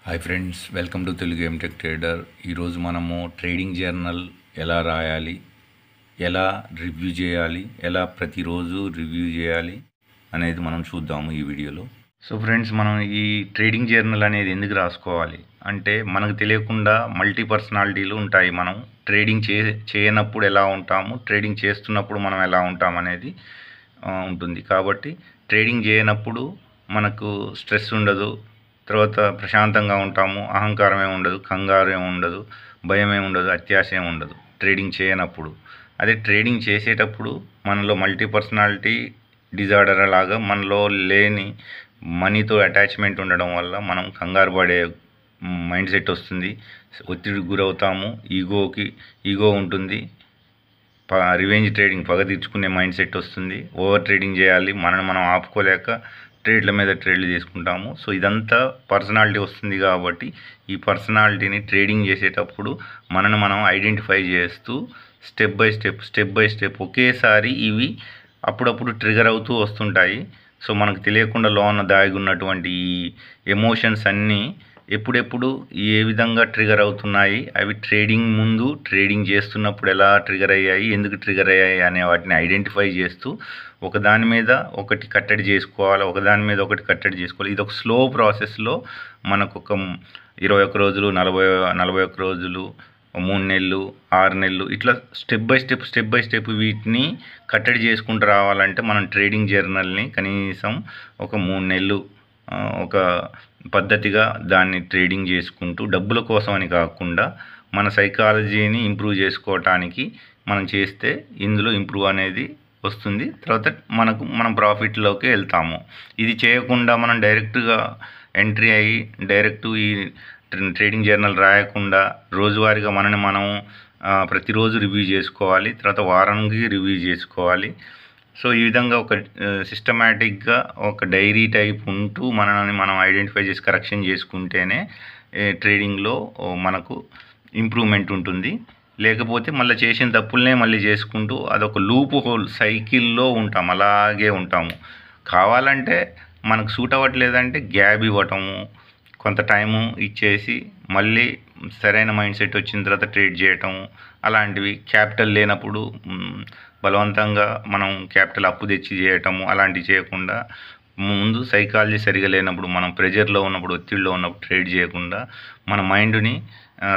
Hi friends, welcome to Telugu MTech trader. ఈరోజు మనము trading journal ఎలా రాయాలి, ఎలా రివ్యూ చేయాలి, ఎలా ప్రతిరోజు రివ్యూ చేయాలి అనేది మనం చూద్దాము ఈ వీడియోలో. సో ఫ్రెండ్స్, మనం ఈ ట్రేడింగ్ జర్నల్ అనేది ఎందుకు రాసుకోవాలి అంటే, మనకు తెలియకుండా మల్టీ పర్సనాలిటీలు ఉంటాయి. మనం ట్రేడింగ్ చేయనప్పుడు ఎలా ఉంటాము, ట్రేడింగ్ చేస్తున్నప్పుడు మనం ఎలా ఉంటాం అనేది ఉంటుంది. కాబట్టి ట్రేడింగ్ చేయనప్పుడు మనకు స్ట్రెస్ ఉండదు, తర్వాత ప్రశాంతంగా ఉంటాము, అహంకారం ఏమి ఉండదు, కంగారు ఏమి ఉండదు, భయం ఏమి ఉండదు, అత్యాశ ఏమి ఉండదు ట్రేడింగ్ చేయనప్పుడు. అదే ట్రేడింగ్ చేసేటప్పుడు మనలో మల్టీ పర్సనాలిటీ డిజార్డర్ లాగా మనలో లేని మనీతో అటాచ్మెంట్ ఉండడం వల్ల మనం కంగారు పడే మైండ్ సెట్ వస్తుంది, ఒత్తిడికి గురవుతాము, ఈగో ఉంటుంది, రివెంజ్ ట్రేడింగ్ పగ తీర్చుకునే మైండ్ సెట్ వస్తుంది, ఓవర్ ట్రేడింగ్ చేయాలి, మనం ఆపుకోలేక ట్రేడ్ల మీద ట్రేడ్లు చేసుకుంటాము. సో ఇదంతా పర్సనాలిటీ వస్తుంది. కాబట్టి ఈ పర్సనాలిటీని ట్రేడింగ్ చేసేటప్పుడు మనం ఐడెంటిఫై చేస్తూ స్టెప్ బై స్టెప్ ఒకేసారి ఇవి అప్పుడప్పుడు ట్రిగర్ అవుతూ వస్తుంటాయి. సో మనకు తెలియకుండా లోన దాగి ఉన్నటువంటి ఈ ఎమోషన్స్ అన్నీ ఎప్పుడెప్పుడు ఏ విధంగా ట్రిగర్ అవుతున్నాయి, అవి ట్రేడింగ్ ముందు ట్రేడింగ్ చేస్తున్నప్పుడు ఎలా ట్రిగర్ అయ్యాయి, ఎందుకు ట్రిగర్ అయ్యాయి అనే వాటిని ఐడెంటిఫై చేస్తూ ఒకదాని మీద ఒకటి కట్టడి చేసుకోవాలి, ఇది ఒక స్లో ప్రాసెస్లో మనకు ఒక 21 రోజులు, 41 రోజులు, 3 నెలలు, 6 నెలలు ఇట్లా స్టెప్ బై స్టెప్ వీటిని కట్టడి చేసుకుంటూ రావాలంటే మనం ట్రేడింగ్ జర్నల్ని కనీసం ఒక 3 నెలలు ఒక పద్ధతిగా దాన్ని ట్రేడింగ్ చేసుకుంటూ, డబ్బుల కోసం అని కాకుండా మన సైకాలజీని ఇంప్రూవ్ చేసుకోవటానికి మనం చేస్తే ఇందులో ఇంప్రూవ్ అనేది వస్తుంది. తర్వాత మనం ప్రాఫిట్లోకి వెళ్తాము. ఇది చేయకుండా మనం డైరెక్ట్గా ఎంట్రీ అయ్యి డైరెక్ట్ ఈ ట్రేడింగ్ జర్నల్ రాయకుండా రోజువారీగా మనం ప్రతిరోజు రివ్యూ చేసుకోవాలి, తర్వాత వారానికి రివ్యూ చేసుకోవాలి. సో ఈ విధంగా ఒక సిస్టమేటిక్గా ఒక డైరీ టైప్ ఉంటూ మనం ఐడెంటిఫై చేసి కరెక్షన్ చేసుకుంటేనే ట్రేడింగ్లో మనకు ఇంప్రూవ్మెంట్ ఉంటుంది. లేకపోతే మళ్ళీ చేసిన తప్పులనే మళ్ళీ చేసుకుంటూ అదొక లూప్ హోల్ సైకిల్లో ఉంటాం, అలాగే ఉంటాము. కావాలంటే మనకు సూట్ అవ్వట్లేదంటే గ్యాప్ ఇవ్వటము, కొంత టైము ఇచ్చేసి మళ్ళీ సరైన మైండ్ సెట్ వచ్చిన తర్వాత ట్రేడ్ చేయటము, అలాంటివి. క్యాపిటల్ లేనప్పుడు బలవంతంగా మనం క్యాపిటల్ అప్పు తెచ్చి చేయటము, అలాంటివి చేయకుండా ముందు సైకాలజీ సరిగా లేనప్పుడు, మనం ప్రెజర్లో ఉన్నప్పుడు, ఒత్తిడిలో ఉన్నప్పుడు ట్రేడ్ చేయకుండా మన మైండ్ని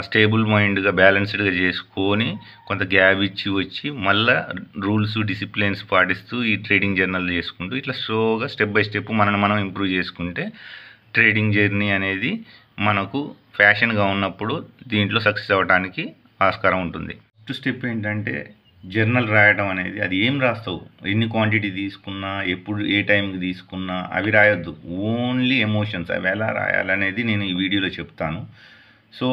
స్టేబుల్ మైండ్గా బ్యాలెన్స్డ్గా చేసుకొని కొంత గ్యాప్ ఇచ్చి వచ్చి మళ్ళీ రూల్స్ డిసిప్లిన్స్ పాటిస్తూ ఈ ట్రేడింగ్ జర్నల్ చేసుకుంటూ ఇట్లా స్లోగా స్టెప్ బై స్టెప్ మనం ఇంప్రూవ్ చేసుకుంటే ట్రేడింగ్ జర్నీ అనేది మనకు ఫ్యాషన్గా ఉన్నప్పుడు దీంట్లో సక్సెస్ అవ్వడానికి ఆస్కారం ఉంటుంది. ఫస్ట్ స్టెప్ ఏంటంటే జర్నల్ రాయడం అనేది. అది ఏం రాస్తావు, ఎన్ని క్వాంటిటీ తీసుకున్నా, ఎప్పుడు ఏ టైంకి తీసుకున్నా అవి రాయొద్దు. ఓన్లీ ఎమోషన్స్, అవి ఎలా రాయాలనేది నేను ఈ వీడియోలో చెప్తాను. సో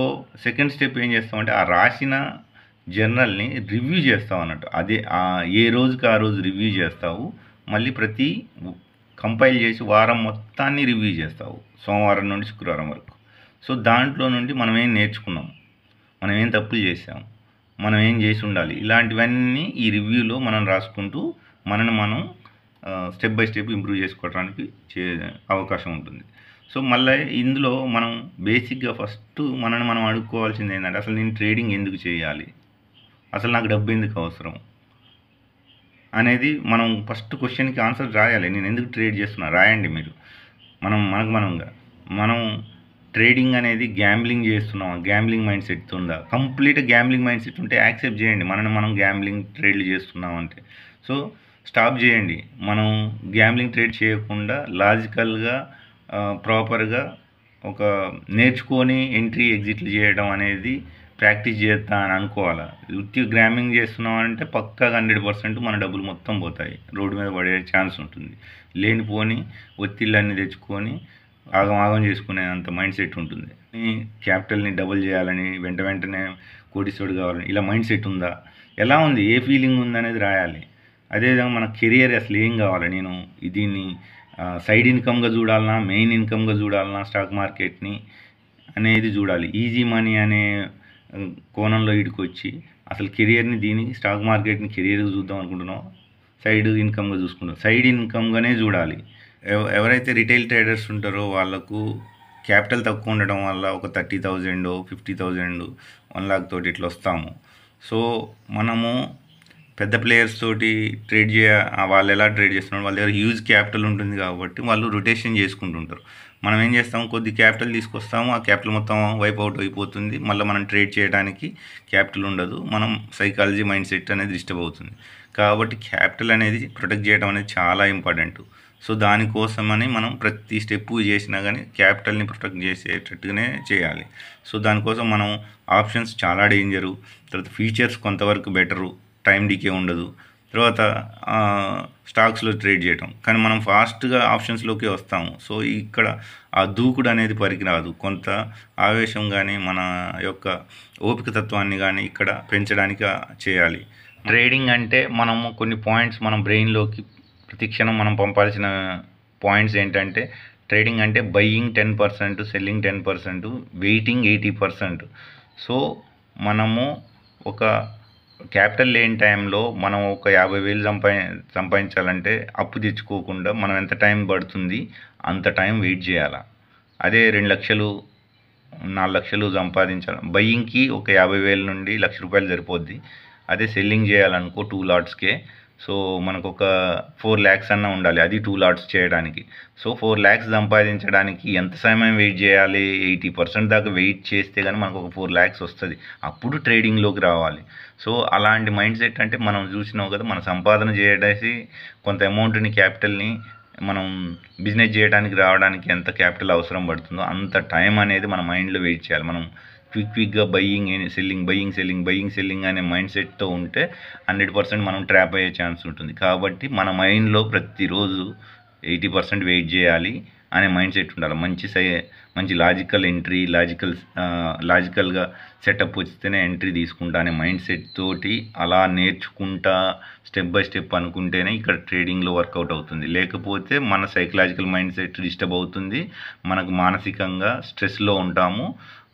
సెకండ్ స్టెప్ ఏం చేస్తామంటే ఆ రాసిన జర్నల్ని రివ్యూ చేస్తావు అన్నట్టు. అదే ఏ రోజుకి ఆ రోజు రివ్యూ చేస్తావు. మళ్ళీ ప్రతి కంపైల్ చేసి వారం మొత్తాన్ని రివ్యూ చేస్తావు, సోమవారం నుండి శుక్రవారం వరకు. సో దాంట్లో నుండి మనం ఏం నేర్చుకున్నాం, మనం ఏం తప్పులు చేసాం, మనం ఏం చేసి ఉండాలి, ఇలాంటివన్నీ ఈ రివ్యూలో మనం రాసుకుంటూ మనం స్టెప్ బై స్టెప్ ఇంప్రూవ్ చేసుకోవడానికి అవకాశం ఉంటుంది. సో మళ్ళీ ఇందులో మనం బేసిక్గా ఫస్ట్ మనం అడుక్కోవాల్సింది ఏంటంటే, అసలు నేను ట్రేడింగ్ ఎందుకు చేయాలి, అసలు నాకు డబ్బు ఎందుకు అవసరం అనేది మనం ఫస్ట్ క్వశ్చన్కి ఆన్సర్ రాయాలి. నేను ఎందుకు ట్రేడ్ చేస్తున్నా రాయండి మీరు. మనం ట్రేడింగ్ అనేది గ్యాంబ్లింగ్ చేస్తున్నాం, గ్యాంబ్లింగ్ మైండ్ సెట్ ఉందా, కంప్లీట్ గ్యాంబ్లింగ్ మైండ్ సెట్ ఉంటే యాక్సెప్ట్ చేయండి మనం గ్యాంబ్లింగ్ ట్రేడ్లు చేస్తున్నాం అంటే. సో స్టాప్ చేయండి. మనం గ్యాంబ్లింగ్ ట్రేడ్ చేయకుండా లాజికల్గా ప్రాపర్గా ఒక నేర్చుకొని ఎంట్రీ ఎగ్జిట్లు చేయడం అనేది ప్రాక్టీస్ చేస్తా అని అనుకోవాలి. వృత్తి గ్రామింగ్ చేస్తున్నాం అంటే పక్కాగా 100% మన డబ్బులు మొత్తం పోతాయి, రోడ్డు మీద పడే ఛాన్స్ ఉంటుంది. లేనిపోని ఒత్తిళ్ళన్నీ తెచ్చుకొని ఆగం చేసుకునేంత మైండ్ సెట్ ఉంటుంది. క్యాపిటల్ని డబుల్ చేయాలని, వెంటనే కోటీశ్వరుడు కావాలని ఇలా మైండ్ సెట్ ఉందా, ఎలా ఉంది, ఏ ఫీలింగ్ ఉందనేది రాయాలి. అదేవిధంగా మన కెరియర్ అసలు ఏం కావాలి, నేను దీన్ని సైడ్ ఇన్కమ్గా చూడాలన్నా, మెయిన్ ఇన్కమ్గా చూడాలన్నా, స్టాక్ మార్కెట్ని అనేది చూడాలి. ఈజీ మనీ అనే కోణంలో ఇటుకొచ్చి అసలు కెరియర్ని దీనికి స్టాక్ మార్కెట్ని కెరియర్గా చూద్దాం అనుకుంటున్నాం, సైడ్ ఇన్కమ్గా చూసుకుంటాం, సైడ్ ఇన్కమ్గానే చూడాలి. ఎవరైతే రిటైల్ ట్రేడర్స్ ఉంటారో వాళ్ళకు క్యాపిటల్ తక్కువ ఉండడం వల్ల ఒక 30,000 50,000 1,00,000 తోటి ఇట్లా వస్తాము. సో మనము పెద్ద ప్లేయర్స్ తోటి ట్రేడ్ వాళ్ళు ఎలా ట్రేడ్ చేస్తున్నారు, వాళ్ళ దగ్గర హ్యూజ్ క్యాపిటల్ ఉంటుంది కాబట్టి వాళ్ళు రొటేషన్ చేసుకుంటుంటారు. మనం ఏం చేస్తాము, కొద్ది క్యాపిటల్ తీసుకొస్తాము, ఆ క్యాపిటల్ మొత్తం వైప్ అవుట్ అయిపోతుంది, మళ్ళీ మనం ట్రేడ్ చేయడానికి క్యాపిటల్ ఉండదు, మనం సైకాలజీ మైండ్ సెట్ అనేది డిస్టర్బ్ అవుతుంది. కాబట్టి క్యాపిటల్ అనేది ప్రొటెక్ట్ చేయడం అనేది చాలా ఇంపార్టెంట్. సో దానికోసమని మనం ప్రతి స్టెప్ చేసినా కానీ క్యాపిటల్ని ప్రొటెక్ట్ చేసేటట్టుగానే చేయాలి. సో దానికోసం మనం ఆప్షన్స్ చాలా డేంజరు, తర్వాత ఫీచర్స్ కొంతవరకు బెటరు, టైం డికే ఉండదు, తర్వాత స్టాక్స్లో ట్రేడ్ చేయటం. కానీ మనం ఫాస్ట్గా ఆప్షన్స్లోకి వస్తాము. సో ఇక్కడ ఆ దూకుడు అనేది పనికిరాదు. కొంత ఆవేశం కానీ మన యొక్క ఓపిక తత్వాన్ని కానీ ఇక్కడ పెంచడానికి చేయాలి. ట్రేడింగ్ అంటే మనము కొన్ని పాయింట్స్ మనం బ్రెయిన్లోకి ప్రతిక్షణం మనం పంపాల్సిన పాయింట్స్ ఏంటంటే, ట్రేడింగ్ అంటే బయ్యింగ్ 10%, సెల్లింగ్ 10%, వెయిటింగ్ 80%. సో మనము ఒక క్యాపిటల్ లేని టైంలో మనం ఒక 50,000 సంపాదించాలంటే అప్పు తెచ్చుకోకుండా మనం ఎంత టైం పడుతుంది అంత టైం వెయిట్ చేయాలి. అదే 2 లక్షలు 4 లక్షలు సంపాదించాలి, బయ్యింగ్కి ఒక 50,000 నుండి ₹1,00,000 సరిపోద్ది. అదే సెల్లింగ్ చేయాలనుకో 2 లాట్స్కే, సో మనకు ఒక 4 lakhs అన్న ఉండాలి, అది 2 లాట్స్ చేయడానికి. సో 4 lakhs సంపాదించడానికి ఎంత సమయం వెయిట్ చేయాలి, 80% దాకా వెయిట్ చేస్తే కానీ మనకు ఒక 4 lakhs వస్తుంది, అప్పుడు ట్రేడింగ్లోకి రావాలి. సో అలాంటి మైండ్ సెట్ అంటే మనం చూసినావు కదా, మన సంపాదన చేయడానికి కొంత అమౌంట్ని, క్యాపిటల్ని మనం బిజినెస్ చేయడానికి రావడానికి ఎంత క్యాపిటల్ అవసరం పడుతుందో అంత టైం అనేది మన మైండ్లో వెయిట్ చేయాలి. మనం క్విక్గా బయ్యింగ్ సెల్లింగ్ అనే మైండ్ సెట్తో ఉంటే 100% మనం ట్రాప్ అయ్యే ఛాన్స్ ఉంటుంది. కాబట్టి మన మైండ్లో ప్రతిరోజు 80% వెయిట్ చేయాలి అనే మైండ్ సెట్ ఉండాలి. మంచి లాజికల్ ఎంట్రీ, లాజికల్గా సెటప్ వస్తేనే ఎంట్రీ తీసుకుంటా అనే మైండ్ సెట్ తోటి అలా నేర్చుకుంటా స్టెప్ బై స్టెప్ అనుకుంటేనే ఇక్కడ ట్రేడింగ్లో వర్కౌట్ అవుతుంది. లేకపోతే మన సైకలాజికల్ మైండ్ సెట్ డిస్టర్బ్ అవుతుంది, మనకు మానసికంగా స్ట్రెస్లో ఉంటాము,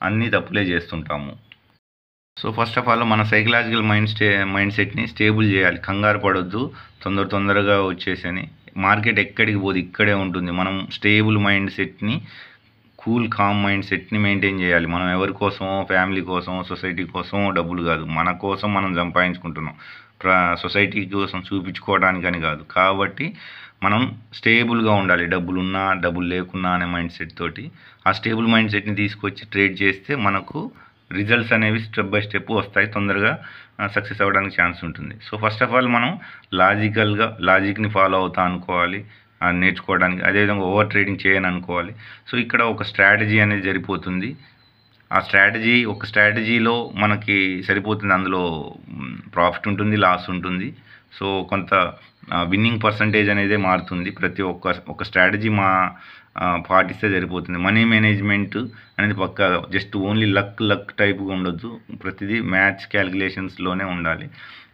అన్నీ తప్పులే చేస్తుంటాము. సో ఫస్ట్ ఆఫ్ ఆల్ మన సైకలాజికల్ మైండ్ సెట్ని స్టేబుల్ చేయాలి. కంగారు పడొద్దు, తొందరగా వచ్చేసని. మార్కెట్ ఎక్కడికి పోదు, ఇక్కడే ఉంటుంది. మనం స్టేబుల్ మైండ్ సెట్ని, కూల్ కామ్ మైండ్ సెట్ని మెయింటైన్ చేయాలి. మనం ఎవరి కోసమో, ఫ్యామిలీ కోసమో, సొసైటీ కోసమో డబ్బులు కాదు, మన కోసం మనం సంపాదించుకుంటున్నాం, సొసైటీ కోసం చూపించుకోవడానికని కాదు. కాబట్టి మనం స్టేబుల్గా ఉండాలి, డబ్బులున్నా డబ్బులు లేకున్నా అనే మైండ్ సెట్ తోటి. ఆ స్టేబుల్ మైండ్ సెట్ని తీసుకొచ్చి ట్రేడ్ చేస్తే మనకు రిజల్ట్స్ అనేవి స్టెప్ బై స్టెప్ వస్తాయి, తొందరగా సక్సెస్ అవ్వడానికి ఛాన్స్ ఉంటుంది. సో ఫస్ట్ ఆఫ్ ఆల్ మనం లాజిక్ని ఫాలో అవుతా అనుకోవాలి నేర్చుకోవడానికి. అదేవిధంగా ఓవర్ ట్రేడింగ్ చేయని అనుకోవాలి. సో ఇక్కడ ఒక స్ట్రాటజీ అనేది సరిపోతుంది. ఆ స్ట్రాటజీలో మనకి సరిపోతుంది. అందులో ప్రాఫిట్ ఉంటుంది, లాస్ ఉంటుంది. సో కొంత విన్నింగ్ పర్సంటేజ్ అనేది మారుతుంది. ప్రతి ఒక్క స్ట్రాటజీ పాటిస్తే సరిపోతుంది. మనీ మేనేజ్మెంట్ అనేది పక్కా, జస్ట్ ఓన్లీ లక్ టైప్గా ఉండొద్దు, ప్రతిదీ మ్యాథ్స్ క్యాలిక్యులేషన్స్లోనే ఉండాలి.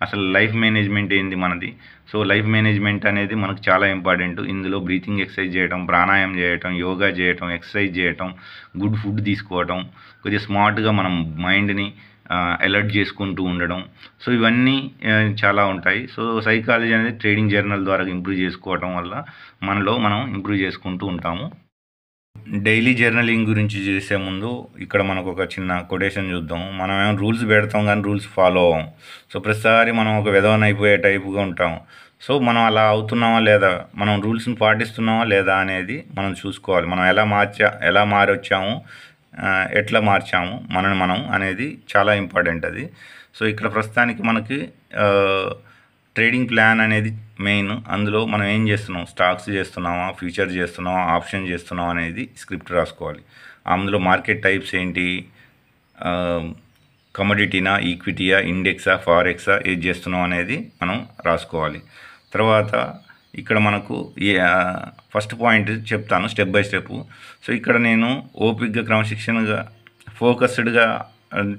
అసలు లైఫ్ మేనేజ్మెంట్ ఏంది మనది? సో లైఫ్ మేనేజ్మెంట్ అనేది మనకు చాలా ఇంపార్టెంట్. ఇందులో బ్రీతింగ్ ఎక్సర్సైజ్ చేయటం, ప్రాణాయామం చేయటం, యోగా చేయటం, ఎక్సర్సైజ్ చేయటం, గుడ్ ఫుడ్ తీసుకోవటం, కొద్దిగా స్మార్ట్గా మనం మైండ్ని అలర్ట్ చేసుకుంటూ ఉండడం. సో ఇవన్నీ చాలా ఉంటాయి. సో సైకాలజీ అనేది ట్రేడింగ్ జర్నల్ ద్వారా ఇంప్రూవ్ చేసుకోవడం వల్ల మనలో మనం ఇంప్రూవ్ చేసుకుంటూ ఉంటాము. డైలీ జర్నలింగ్ గురించి చేసే ముందు ఇక్కడ మనకు ఒక చిన్న కొటేషన్ చూద్దాం. మనం ఏమో రూల్స్ పెడతాం కానీ రూల్స్ ఫాలో అవ్వం. సో ప్రతిసారి మనం ఒక విధవన అయిపోయే టైపుగా ఉంటాం. సో మనం అలా అవుతున్నామా లేదా, మనం రూల్స్ని పాటిస్తున్నామా లేదా అనేది మనం చూసుకోవాలి. మనం ఎలా మారొచ్చాము, ఎట్లా మార్చాము మనం అనేది చాలా ఇంపార్టెంట్ అది. సో ఇక్కడ ప్రస్తుతానికి మనకి ట్రేడింగ్ ప్లాన్ అనేది మెయిన్. అందులో మనం ఏం చేస్తున్నాం, స్టాక్స్ చేస్తున్నామా, ఫ్యూచర్ చేస్తున్నామా, ఆప్షన్ చేస్తున్నామా అనేది స్క్రిప్ట్ రాసుకోవాలి. అందులో మార్కెట్ టైప్స్ ఏంటి, కమోడిటీనా, ఈక్విటీయా, ఇండెక్సా, ఫారెక్సా, ఏది చేస్తున్నాం అనేది మనం రాసుకోవాలి. తర్వాత ఇక్కడ మనకు ఫస్ట్ పాయింట్ చెప్తాను స్టెప్ బై స్టెప్. సో ఇక్కడ నేను ఓపిక్గా, క్రమశిక్షణగా, ఫోకస్డ్గా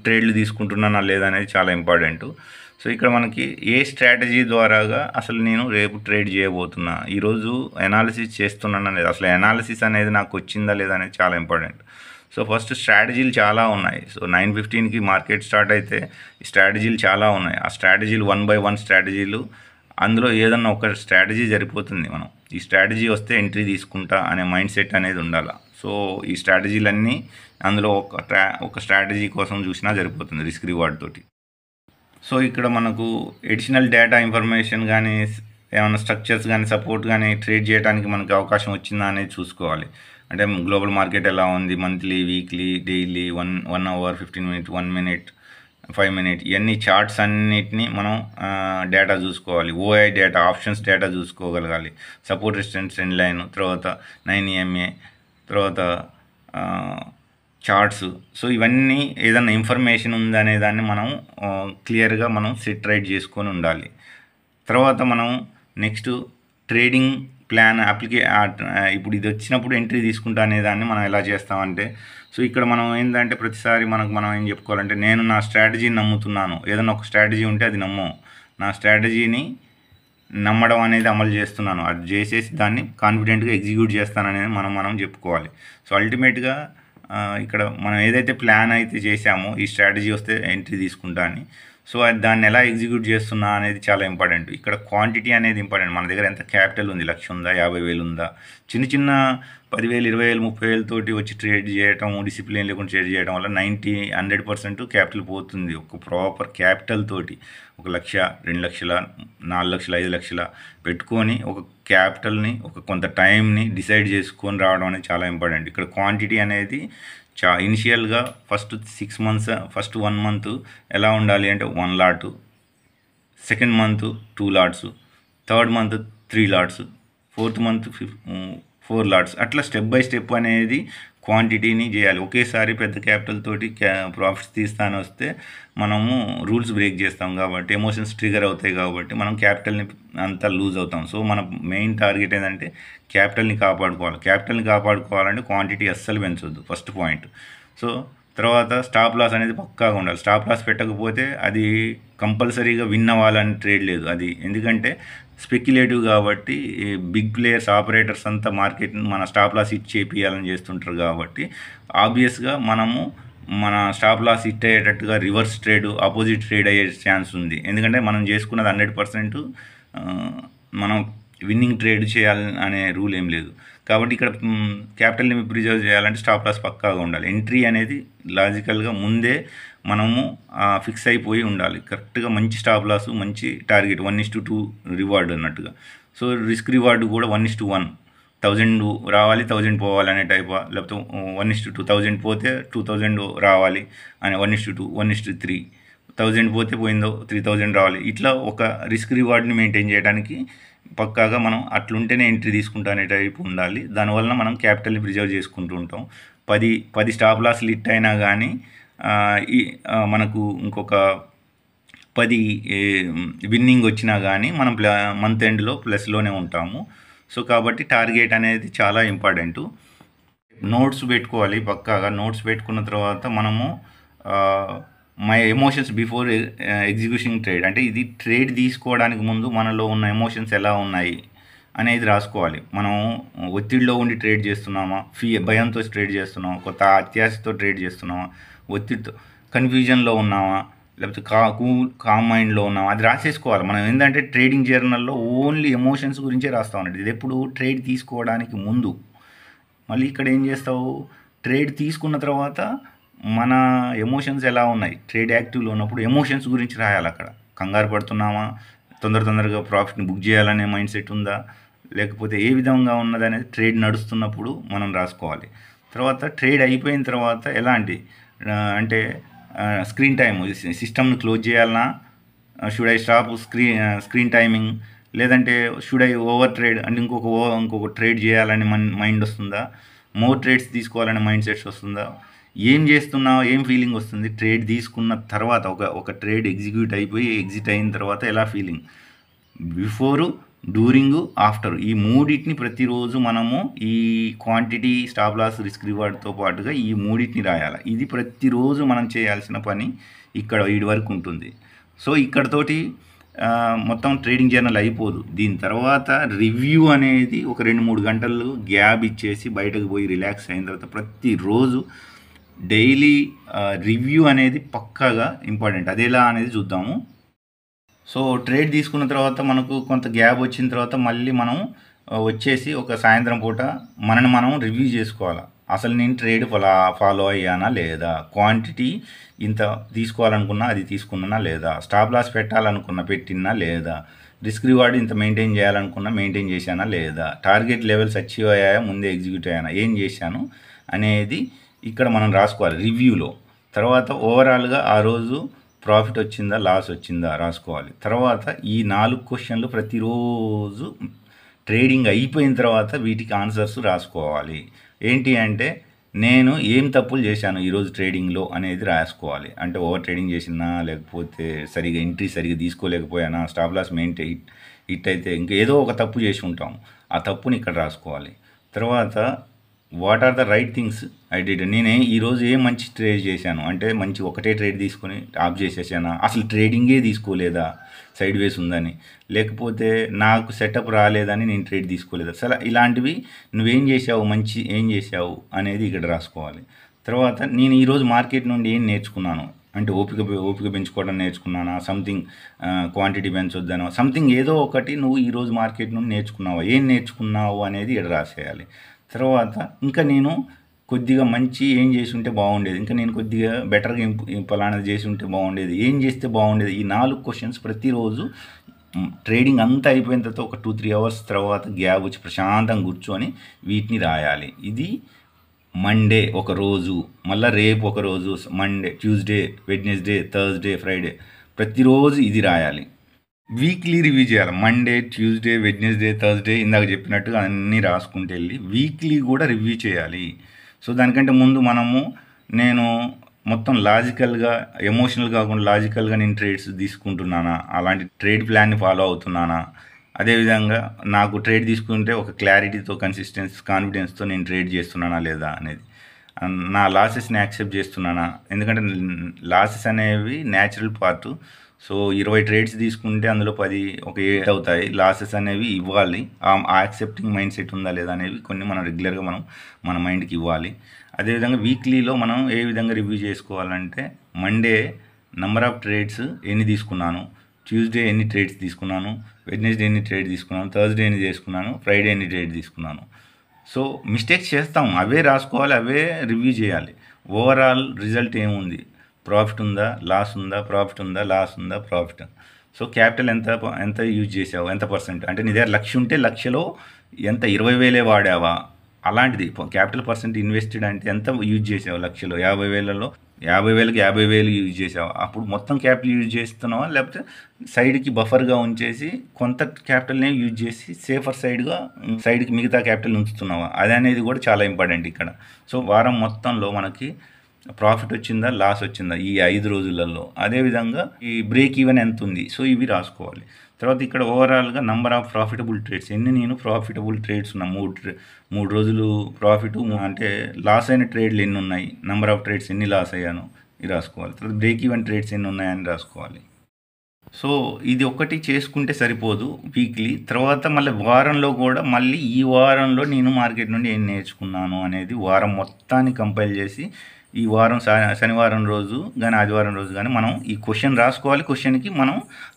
ట్రేడ్లు తీసుకుంటున్నానా లేదా అనేది చాలా ఇంపార్టెంట్. సో ఇక్కడ మనకి ఏ స్ట్రాటజీ ద్వారాగా అసలు నేను రేపు ట్రేడ్ చేయబోతున్నా, ఈరోజు అనాలిసిస్ చేస్తున్నాను అనేది, అసలు అనాలిసిస్ అనేది నాకు వచ్చిందా లేదా అనేది చాలా ఇంపార్టెంట్. సో ఫస్ట్ స్ట్రాటజీలు చాలా ఉన్నాయి. సో 9:15కి మార్కెట్ స్టార్ట్ అయితే స్ట్రాటజీలు చాలా ఉన్నాయి. ఆ స్ట్రాటజీలు 1 by 1 స్ట్రాటజీలు, అందులో ఏదన్నా ఒక స్ట్రాటజీ సరిపోతుంది. మనం ఈ స్ట్రాటజీ వస్తే ఎంట్రీ తీసుకుంటా అనే మైండ్ సెట్ అనేది ఉండాలి. సో ఈ స్ట్రాటజీలన్నీ అందులో ఒక స్ట్రాటజీ కోసం చూసినా సరిపోతుంది రిస్క్ రివార్డ్ తోటి. సో ఇక్కడ మనకు ఎడిషనల్ డేటా ఇన్ఫర్మేషన్ కానీ ఏమైనా స్ట్రక్చర్స్ కానీ సపోర్ట్ కానీ ట్రేడ్ చేయడానికి మనకి అవకాశం వచ్చిందా అనేది చూసుకోవాలి. అంటే గ్లోబల్ మార్కెట్ ఎలా ఉంది, monthly, weekly, daily, 1 hour, 15 minute, 1 minute, 5 minute, ఇవన్నీ చార్ట్స్ అన్నిటినీ మనం డేటా చూసుకోవాలి. ఓఐ డేటా, ఆప్షన్స్ డేటా చూసుకోగలగాలి. సపోర్ట్, రెసిస్టెన్స్, ట్రెండ్ లైన్, తర్వాత 9EMA, తర్వాత చార్ట్స్. సో ఇవన్నీ ఏదైనా ఇన్ఫర్మేషన్ ఉందనే దాన్ని మనం క్లియర్గా మనం సెట్ రైట్ చేసుకొని ఉండాలి. తర్వాత మనం నెక్స్ట్ ట్రేడింగ్ ప్లాన్ ఇప్పుడు ఇది వచ్చినప్పుడు ఎంట్రీ తీసుకుంటా అనే దాన్ని మనం ఎలా చేస్తామంటే, సో ఇక్కడ మనం ఏంటంటే ప్రతిసారి మనం ఏం చెప్పుకోవాలంటే, నేను నా స్ట్రాటజీని నమ్ముతున్నాను. ఏదైనా ఒక స్ట్రాటజీ ఉంటే అది నా స్ట్రాటజీని నమ్మడం అనేది అమలు చేస్తున్నాను, అది చేసేసి దాన్ని కాన్ఫిడెంట్గా ఎగ్జిక్యూట్ చేస్తాననేది మనం చెప్పుకోవాలి. సో అల్టిమేట్గా ఇక్కడ మనం ఏదైతే ప్లాన్ అయితే చేసామో, ఈ స్ట్రాటజీ వస్తే ఎంట్రీ తీసుకుంటా అని, సో దాన్ని ఎలా ఎగ్జిక్యూట్ చేస్తున్నా అనేది చాలా ఇంపార్టెంట్. ఇక్కడ క్వాంటిటీ అనేది ఇంపార్టెంట్. మన దగ్గర ఎంత క్యాపిటల్ ఉంది, 1,00,000 ఉందా, 50,000 ఉందా, చిన్న 10,000, 20,000, 30,000 తోటి వచ్చి ట్రేడ్ చేయటం, డిసిప్లిన్ లేకుండా ట్రేడ్ చేయడం వల్ల 100% క్యాపిటల్ పోతుంది. ఒక ప్రాపర్ క్యాపిటల్ తోటి 1,00,000, 2,00,000, 4,00,000, 5,00,000 పెట్టుకొని ఒక క్యాపిటల్ని, ఒక కొంత టైంని డిసైడ్ చేసుకొని రావడం అనేది చాలా ఇంపార్టెంట్. ఇక్కడ క్వాంటిటీ అనేది ఇనిషియల్గా ఫస్ట్ 6 months, ఫస్ట్ 1 month ఎలా ఉండాలి అంటే 1 lot, second month 2 lots, third month 3 lots, fourth month 4 lots, అట్లా స్టెప్ బై స్టెప్ అనేది క్వాంటిటీని చేయాలి. ఒకేసారి పెద్ద క్యాపిటల్ తోటి ప్రాఫిట్స్ తీస్తాను వస్తే మనము రూల్స్ బ్రేక్ చేస్తాం కాబట్టి, ఎమోషన్స్ ట్రిగర్ అవుతాయి కాబట్టి మనం క్యాపిటల్ని అంతా లూజ్ అవుతాం. సో మన మెయిన్ టార్గెట్ ఏంటంటే క్యాపిటల్ని కాపాడుకోవాలంటే క్వాంటిటీ అస్సలు పెంచొద్దు, ఫస్ట్ పాయింట్. సో తర్వాత స్టాప్ లాస్ అనేది పక్కాగా ఉండాలి. స్టాప్ లాస్ పెట్టకపోతే అది కంపల్సరీగా విన్ అవ్వాలని ట్రేడ్ లేదు అది, ఎందుకంటే స్పెక్యులేటివ్ కాబట్టి బిగ్ ప్లేయర్స్, ఆపరేటర్స్ అంతా మార్కెట్ని మన స్టాప్ లాస్ హిట్ చేపియాలని చేస్తుంటారు కాబట్టి ఆబ్వియస్గా మనము మన స్టాప్ లాస్ హిట్ అయ్యేటట్టుగా రివర్స్ ట్రేడ్, ఆపోజిట్ ట్రేడ్ అయ్యే ఛాన్స్ ఉంది. ఎందుకంటే మనం చేసుకున్నది 100% మనం విన్నింగ్ ట్రేడ్ చేయాలి అనే రూల్ ఏం లేదు. కాబట్టి ఇక్కడ క్యాపిటల్ని ప్రిజర్వ్ చేయాలంటే స్టాప్ లాస్ పక్కాగా ఉండాలి. ఎంట్రీ అనేది లాజికల్గా ముందే మనము ఫిక్స్ అయిపోయి ఉండాలి. కరెక్ట్గా మంచి స్టాప్ లాస్, మంచి టార్గెట్, 1:2 రివార్డ్ అన్నట్టుగా. సో రిస్క్ రివార్డు కూడా 1:1, 1000 రావాలి, 1000 పోవాలి అనే టైప్, లేకపోతే 1:2, 1000 పోతే 2000 రావాలి అని 1:2, 1:3, 1000 పోతే పోయిందో 3000 రావాలి. ఇట్లా ఒక రిస్క్ రివార్డ్ని మెయింటైన్ చేయడానికి పక్కాగా మనం అట్లుంటేనే ఎంట్రీ తీసుకుంటా అనే టైప్ ఉండాలి. దానివల్ల మనం క్యాపిటల్ని ప్రిజర్వ్ చేసుకుంటూ ఉంటాం. 10 స్టాప్ లాస్ లిట్ అయినా కానీ మనకు ఇంకొక 10 విన్నింగ్ వచ్చినా కానీ మనం మంత్ ఎండ్లో ప్లస్లోనే ఉంటాము. సో కాబట్టి టార్గెట్ అనేది చాలా ఇంపార్టెంటు. నోట్స్ పెట్టుకోవాలి పక్కాగా. నోట్స్ పెట్టుకున్న తర్వాత మనము my emotions before execution trade, అంటే ఇది ట్రేడ్ తీసుకోవడానికి ముందు మనలో ఉన్న ఎమోషన్స్ ఎలా ఉన్నాయి అనేది రాసుకోవాలి. మనం ఒత్తిడిలో ఉండి ట్రేడ్ చేస్తున్నామా, భయంతో ట్రేడ్ చేస్తున్నామా, కొత్త అత్యాశతో ట్రేడ్ చేస్తున్నామా, ఒత్తిడితో కన్ఫ్యూజన్లో ఉన్నామా, లేకపోతే కామ్ మైండ్లో ఉన్నామా, అది రాసేసుకోవాలి. మనం ఏంటంటే ట్రేడింగ్ జర్నల్లో ఓన్లీ ఎమోషన్స్ గురించే రాస్తాం అన్నట్టు. ఇది ఎప్పుడు ట్రేడ్ తీసుకోవడానికి ముందు. మళ్ళీ ఇక్కడ ఏం చేస్తావు, ట్రేడ్ తీసుకున్న తర్వాత మన ఎమోషన్స్ ఎలా ఉన్నాయి, ట్రేడ్ యాక్టివ్లో ఉన్నప్పుడు ఎమోషన్స్ గురించి రాయాలి. అక్కడ కంగారు పడుతున్నామా, తొందరగా ప్రాఫిట్ని బుక్ చేయాలనే మైండ్ సెట్ ఉందా, లేకపోతే ఏ విధంగా ఉన్నది అనేది ట్రేడ్ నడుస్తున్నప్పుడు మనం రాసుకోవాలి. తర్వాత ట్రేడ్ అయిపోయిన తర్వాత ఎలాంటి అంటే స్క్రీన్ టైం, సిస్టమ్ని క్లోజ్ చేయాలన్నా, should I stop screen timing, లేదంటే షుడ్ ఐ ఓవర్ ట్రేడ్ అంటే ఇంకొక ట్రేడ్ చేయాలని మైండ్ వస్తుందా, మోర్ ట్రేడ్స్ తీసుకోవాలనే మైండ్ సెట్స్ వస్తుందా, ఏం చేస్తున్నావు, ఏం ఫీలింగ్ వస్తుంది ట్రేడ్ తీసుకున్న తర్వాత, ఒక ట్రేడ్ ఎగ్జిక్యూట్ అయిపోయి ఎగ్జిట్ అయిన తర్వాత ఎలా ఫీలింగ్, బిఫోరు, డ్యూరింగ్, ఆఫ్టర్, ఈ మూడింటిని ప్రతిరోజు మనము ఈ క్వాంటిటీ, స్టాప్ లాస్, రిస్క్ రివార్డ్తో పాటుగా ఈ మూడింటిని రాయాలి. ఇది ప్రతిరోజు మనం చేయాల్సిన పని ఇక్కడ వీడి వరకు ఉంటుంది. సో ఇక్కడతోటి మొత్తం ట్రేడింగ్ జర్నల్ అయిపోదు. దీని తర్వాత రివ్యూ అనేది ఒక 2-3 గంటలు గ్యాప్ ఇచ్చేసి బయటకు పోయి రిలాక్స్ అయిన తర్వాత ప్రతిరోజు డైలీ రివ్యూ అనేది పక్కాగా ఇంపార్టెంట్. అది ఎలా అనేది చూద్దాము. సో ట్రేడ్ తీసుకున్న తర్వాత మనకు కొంత గ్యాప్ వచ్చిన తర్వాత మళ్ళీ మనం వచ్చేసి ఒక సాయంత్రం పూట మనం రివ్యూ చేసుకోవాలి. అసలు నేను ట్రేడ్ ఫాలో అయ్యానా లేదా, క్వాంటిటీ ఇంత తీసుకోవాలనుకున్నా అది తీసుకున్నానా లేదా, స్టాప్ లాస్ పెట్టాలనుకున్నా పెట్టినా లేదా, రిస్క్ రివార్డ్ ఇంత మెయింటైన్ చేయాలనుకున్నా మెయింటైన్ చేశానా లేదా, టార్గెట్ లెవెల్స్ అచీవ్ అయ్యాయా, ముందే ఎగ్జిక్యూట్ అయ్యానా, ఏం చేశాను అనేది ఇక్కడ మనం రాసుకోవాలి రివ్యూలో. తర్వాత ఓవరాల్గా ఆ రోజు ప్రాఫిట్ వచ్చిందా లాస్ వచ్చిందా రాసుకోవాలి. తర్వాత ఈ 4 క్వశ్చన్లు ప్రతిరోజు ట్రేడింగ్ అయిపోయిన తర్వాత వీటికి ఆన్సర్స్ రాసుకోవాలి. ఏంటి అంటే నేను ఏం తప్పులు చేశాను ఈరోజు ట్రేడింగ్లో అనేది రాసుకోవాలి. అంటే ఓవర్ ట్రేడింగ్ చేసినా, లేకపోతే సరిగా ఎంట్రీ సరిగా తీసుకోలేకపోయానా, స్టాప్ లాస్ మెయింటైన్ హిట్ అయితే ఇంకా ఏదో ఒక తప్పు చేసి ఉంటాం, ఆ తప్పుని ఇక్కడ రాసుకోవాలి. తర్వాత what are the right things I did, నేనే ఈరోజు ఏం మంచి ట్రేడ్ చేశాను అంటే మంచి ఒకటే ట్రేడ్ తీసుకొని ఆఫ్ చేసేసానా, అసలు ట్రేడింగే తీసుకోలేదా సైడ్ వేస్ ఉందని, లేకపోతే నాకు సెటప్ రాలేదని నేను ట్రేడ్ తీసుకోలేదు, అసలు ఇలాంటివి నువ్వేం చేసావు, మంచి ఏం చేసావు అనేది ఇక్కడ రాసుకోవాలి. తర్వాత నేను ఈరోజు మార్కెట్ నుండి ఏం నేర్చుకున్నాను అంటే ఓపిక పెంచుకోవడం నేర్చుకున్నానా, సంథింగ్ క్వాంటిటీ పెంచొద్దనో, సంథింగ్ ఏదో ఒకటి నువ్వు ఈరోజు మార్కెట్ నుండి నేర్చుకున్నావు, ఏం నేర్చుకున్నావు అనేది ఇక్కడ రాసేయాలి. తర్వాత ఇంకా నేను కొద్దిగా మంచి ఏం చేసి ఉంటే బాగుండేది, ఇంకా నేను కొద్దిగా బెటర్గా పలానది చేసి ఉంటే బాగుండేది, ఏం చేస్తే బాగుండేది, ఈ 4 క్వశ్చన్స్ ప్రతిరోజు ట్రేడింగ్ అంతా అయిపోయిన తర్వాత ఒక 2-3 అవర్స్ తర్వాత గ్యాప్ వచ్చి ప్రశాంతంగా కూర్చొని వీటిని రాయాలి. ఇది మండే ఒక రోజు, మళ్ళీ రేపు ఒక రోజు, Monday, Tuesday, Wednesday, Thursday, Friday, ప్రతిరోజు ఇది రాయాలి. వీక్లీ రివ్యూ చేయాలి. మండే, ట్యూస్డే, వెడ్నెస్డే, థర్స్డే ఇందాక చెప్పినట్టుగా అన్నీ రాసుకుంటూ వెళ్ళి వీక్లీ కూడా రివ్యూ చేయాలి. సో దానికంటే ముందు నేను మొత్తం లాజికల్గా, ఎమోషనల్ కాకుండా లాజికల్గా నేను ట్రేడ్స్ తీసుకుంటున్నానా, అలాంటి ట్రేడ్ ప్లాన్ని ఫాలో అవుతున్నానా, అదేవిధంగా నాకు ట్రేడ్ తీసుకుంటే ఒక క్లారిటీతో, కాన్ఫిడెన్స్తో నేను ట్రేడ్ చేస్తున్నానా లేదా అనేది, నా లాసెస్ని యాక్సెప్ట్ చేస్తున్నానా, ఎందుకంటే లాసెస్ అనేవి న్యాచురల్ పార్ట్. సో 20 ట్రేడ్స్ తీసుకుంటే అందులో 10 ఒక 8 అవుతాయి. లాసెస్ అనేవి ఇవ్వాలి. ఆ యాక్సెప్టింగ్ మైండ్ సెట్ ఉందా లేదా అనేవి కొన్ని మనం రెగ్యులర్గా మన మైండ్కి ఇవ్వాలి. అదేవిధంగా వీక్లీలో మనం ఏ విధంగా రివ్యూ చేసుకోవాలంటే మండే నెంబర్ ఆఫ్ ట్రేడ్స్ ఎన్ని తీసుకున్నాను, ట్యూస్డే ఎన్ని ట్రేడ్స్ తీసుకున్నాను, వెడ్నెస్డే ఎన్ని ట్రేడ్ తీసుకున్నాను, థర్స్డే ఎన్ని చేసుకున్నాను, ఫ్రైడే ఎన్ని ట్రేడ్ తీసుకున్నాను. సో మిస్టేక్స్ చేస్తాం, అవే రాసుకోవాలి, అవే రివ్యూ చేయాలి. ఓవరాల్ రిజల్ట్ ఏముంది, ప్రాఫిట్ ఉందా, లాస్ ఉందా, ప్రాఫిట్ ఉందా, లాస్ ఉందా, ప్రాఫిట్. సో క్యాపిటల్ ఎంత యూజ్ చేసావు, ఎంత పర్సెంట్, అంటే నీ దగ్గర 1,00,000 ఉంటే 1,00,000లో ఎంత 20,000 వాడావా, అలాంటిది క్యాపిటల్ పర్సెంట్ ఇన్వెస్టెడ్ అంటే ఎంత యూజ్ చేసావు, 1,00,000లో 50,000లో 50,000కి 50,000 యూజ్ చేసావు, అప్పుడు మొత్తం క్యాపిటల్ యూజ్ చేస్తున్నావా, లేకపోతే సైడ్కి బఫర్గా ఉంచేసి కొంత క్యాపిటల్నే యూజ్ చేసి సేఫర్ సైడ్కి మిగతా క్యాపిటల్ ఉంచుతున్నావా, అది అనేది కూడా చాలా ఇంపార్టెంట్ ఇక్కడ. సో వారం మొత్తంలో మనకి ప్రాఫిట్ వచ్చిందా, లాస్ వచ్చిందా ఈ 5 రోజులలో, అదేవిధంగా ఈ బ్రేక్ ఈవెన్ ఎంత ఉంది, సో ఇవి రాసుకోవాలి. తర్వాత ఇక్కడ ఓవరాల్గా నంబర్ ఆఫ్ ప్రాఫిటబుల్ ట్రేడ్స్, నేను ప్రాఫిటబుల్ ట్రేడ్స్ ఉన్నా, 3 రోజులు ప్రాఫిట్ అంటే లాస్ అయిన ట్రేడ్లు ఎన్ని ఉన్నాయి, నంబర్ ఆఫ్ ట్రేడ్స్ ఎన్ని లాస్ అయ్యాను ఇది రాసుకోవాలి. తర్వాత బ్రేక్ ఈవెన్ ట్రేడ్స్ ఎన్ని ఉన్నాయని రాసుకోవాలి. సో ఇది ఒకటి చేసుకుంటే సరిపోదు వీక్లీ. తర్వాత మళ్ళీ వారంలో కూడా మళ్ళీ ఈ వారంలో నేను మార్కెట్ నుండి ఏం నేర్చుకున్నాను అనేది వారం మొత్తాన్ని కంపైల్ చేసి ఈ వారం శనివారం రోజు కానీ ఆదివారం రోజు కానీ మనం ఈ క్వశ్చన్ రాసుకోవాలి, క్వశ్చన్కి మనం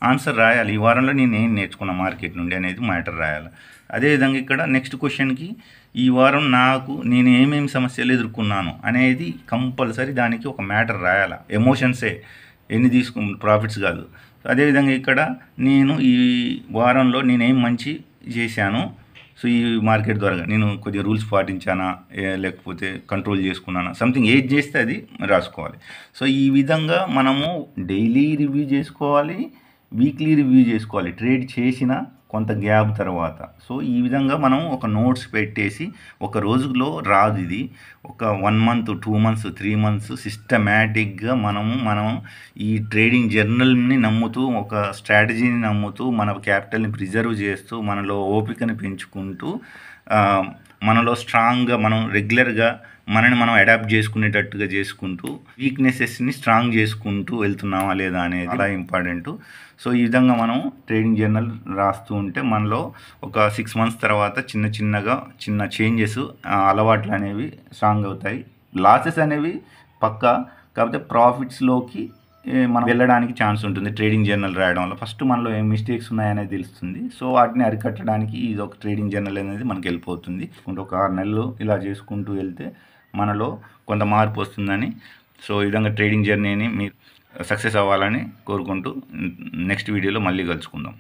ఆన్సర్ రాయాలి. ఈ వారంలో నేను ఏం నేర్చుకున్నా మార్కెట్ నుండి అనేది మ్యాటర్ రాయాలి. అదేవిధంగా ఇక్కడ నెక్స్ట్ క్వశ్చన్కి ఈ వారం నేను ఏమేమి సమస్యలు ఎదుర్కొన్నాను అనేది కంపల్సరీ దానికి ఒక మ్యాటర్ రాయాలి. ఎమోషన్సే ఎన్ని ప్రాఫిట్స్ కాదు. అదేవిధంగా ఇక్కడ నేను ఈ వారంలో నేనేం మంచి చేశాను, సో ఈ మార్కెట్ ద్వారా నేను కొద్దిగా రూల్స్ పాటించానా, లేకపోతే కంట్రోల్ చేసుకున్నానా, సంథింగ్ ఏది చేస్తే అది రాసుకోవాలి. సో ఈ విధంగా మనము డైలీ రివ్యూ చేసుకోవాలి, వీక్లీ రివ్యూ చేసుకోవాలి ట్రేడ్ చేసిన కొంత గ్యాప్ తర్వాత. సో ఈ విధంగా మనం ఒక నోట్స్ పెట్టేసి ఒక రోజులో రాదు ఇది, ఒక 1 month 2 months 3 months సిస్టమేటిక్గా మనం ఈ ట్రేడింగ్ జర్నల్ని నమ్ముతూ, ఒక స్ట్రాటజీని నమ్ముతూ, మన క్యాపిటల్ని ప్రిజర్వ్ చేస్తూ, మనలో ఓపికని పెంచుకుంటూ, మనలో స్ట్రాంగ్గా మనం రెగ్యులర్గా మనని మనం అడాప్ట్ చేసుకునేటట్టుగా చేసుకుంటూ, వీక్నెసెస్ని స్ట్రాంగ్ చేసుకుంటూ వెళ్తున్నామా లేదా అనేది చాలా ఇంపార్టెంట్. సో ఈ విధంగా మనం ట్రేడింగ్ జర్నల్ రాస్తూ ఉంటే మనలో ఒక 6 months తర్వాత చిన్న చేంజెస్, అలవాట్లు అనేవి స్ట్రాంగ్ అవుతాయి. లాసెస్ అనేవి పక్కా, కాకపోతే ప్రాఫిట్స్లోకి మనం వెళ్ళడానికి ఛాన్స్ ఉంటుంది ట్రేడింగ్ జర్నల్ రాయడం వల్ల. ఫస్ట్ మనలో ఏం మిస్టేక్స్ ఉన్నాయనేది తెలుస్తుంది. సో వాటిని అరికట్టడానికి ఇది ఒక ట్రేడింగ్ జర్నల్ అనేది మనకి వెళ్ళిపోతుంది. ఒక 6 నెలలు ఇలా చేసుకుంటూ వెళ్తే మనలో కొంత మార్పు వస్తుందని. సో ఈ విధంగా ట్రేడింగ్ జర్నీని మీరు సక్సెస్ అవ్వాలని కోరుకుంటూ నెక్స్ట్ వీడియోలో మళ్ళీ కలుసుకుందాం.